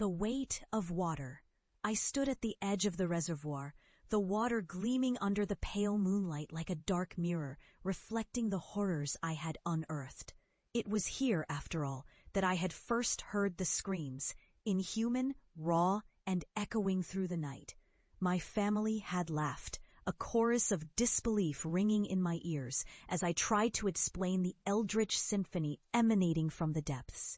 The weight of water. I stood at the edge of the reservoir, the water gleaming under the pale moonlight like a dark mirror, reflecting the horrors I had unearthed. It was here, after all, that I had first heard the screams, inhuman, raw, and echoing through the night. My family had laughed, a chorus of disbelief ringing in my ears as I tried to explain the eldritch symphony emanating from the depths.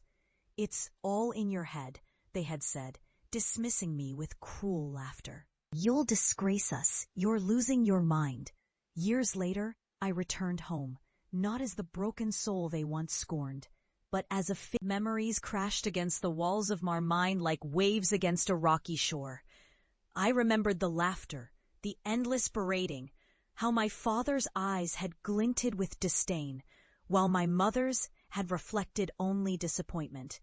"It's all in your head," they had said, dismissing me with cruel laughter. "You'll disgrace us. You're losing your mind." Years later, I returned home, not as the broken soul they once scorned, but as a memories crashed against the walls of my mind like waves against a rocky shore. I remembered the laughter, the endless berating, how my father's eyes had glinted with disdain, while my mother's had reflected only disappointment.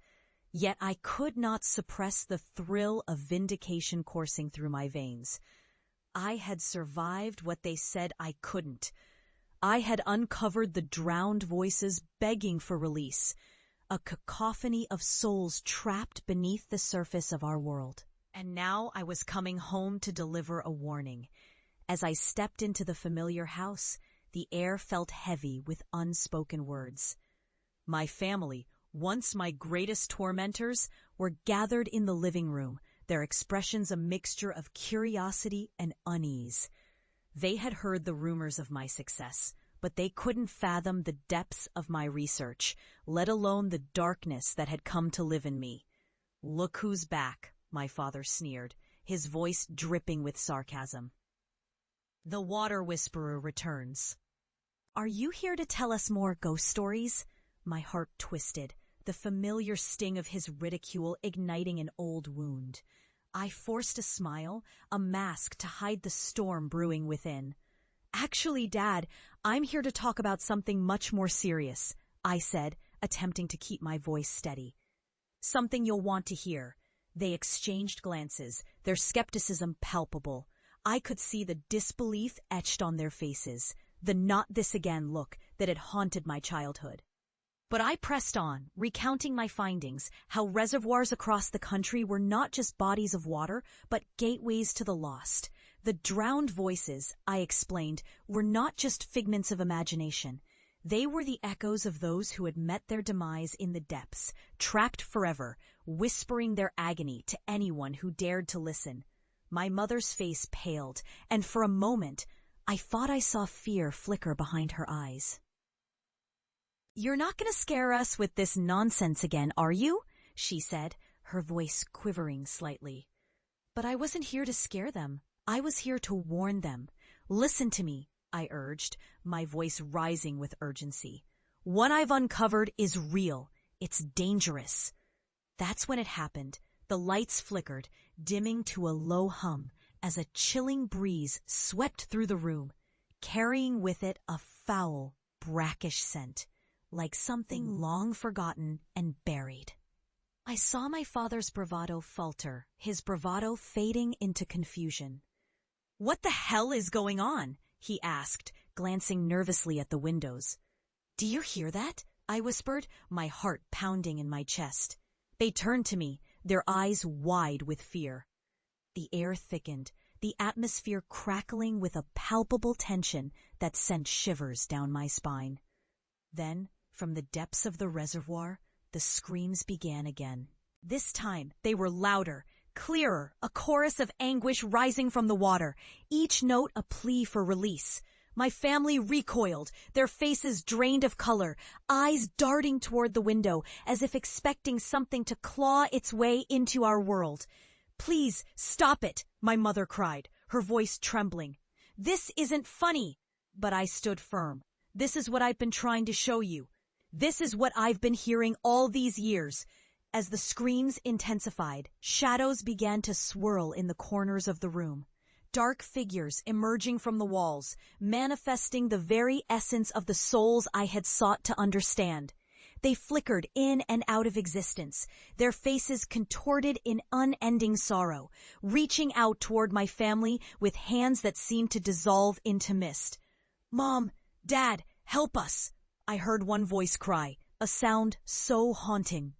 Yet I could not suppress the thrill of vindication coursing through my veins. I had survived what they said I couldn't. I had uncovered the drowned voices begging for release, a cacophony of souls trapped beneath the surface of our world. And now I was coming home to deliver a warning. As I stepped into the familiar house, the air felt heavy with unspoken words. My family, once my greatest tormentors, were gathered in the living room, their expressions a mixture of curiosity and unease. They had heard the rumors of my success, but they couldn't fathom the depths of my research, let alone the darkness that had come to live in me. "Look who's back," my father sneered, his voice dripping with sarcasm. "The water whisperer returns." "Are you here to tell us more ghost stories?" My heart twisted, the familiar sting of his ridicule igniting an old wound. I forced a smile, a mask to hide the storm brewing within. "Actually, Dad, I'm here to talk about something much more serious," I said, attempting to keep my voice steady. "Something you'll want to hear." They exchanged glances, their skepticism palpable. I could see the disbelief etched on their faces, the "not this again" look that had haunted my childhood. But I pressed on, recounting my findings, how reservoirs across the country were not just bodies of water, but gateways to the lost. The drowned voices, I explained, were not just figments of imagination. They were the echoes of those who had met their demise in the depths, trapped forever, whispering their agony to anyone who dared to listen. My mother's face paled, and for a moment, I thought I saw fear flicker behind her eyes. "You're not going to scare us with this nonsense again, are you?" she said, her voice quivering slightly. But I wasn't here to scare them. I was here to warn them. "Listen to me," I urged, my voice rising with urgency. "What I've uncovered is real. It's dangerous." That's when it happened. The lights flickered, dimming to a low hum, as a chilling breeze swept through the room, carrying with it a foul, brackish scent, like something long forgotten and buried. I saw my father's bravado falter, his bravado fading into confusion. "What the hell is going on?" he asked, glancing nervously at the windows. "Do you hear that?" I whispered, my heart pounding in my chest. They turned to me, their eyes wide with fear. The air thickened, the atmosphere crackling with a palpable tension that sent shivers down my spine. Then, from the depths of the reservoir, the screams began again. This time, they were louder, clearer, a chorus of anguish rising from the water, each note a plea for release. My family recoiled, their faces drained of color, eyes darting toward the window as if expecting something to claw its way into our world. "Please, stop it," my mother cried, her voice trembling. "This isn't funny." But I stood firm. "This is what I've been trying to show you. This is what I've been hearing all these years." As the screams intensified, shadows began to swirl in the corners of the room. Dark figures emerging from the walls, manifesting the very essence of the souls I had sought to understand. They flickered in and out of existence, their faces contorted in unending sorrow, reaching out toward my family with hands that seemed to dissolve into mist. "Mom, Dad, help us!" I heard one voice cry, a sound so haunting.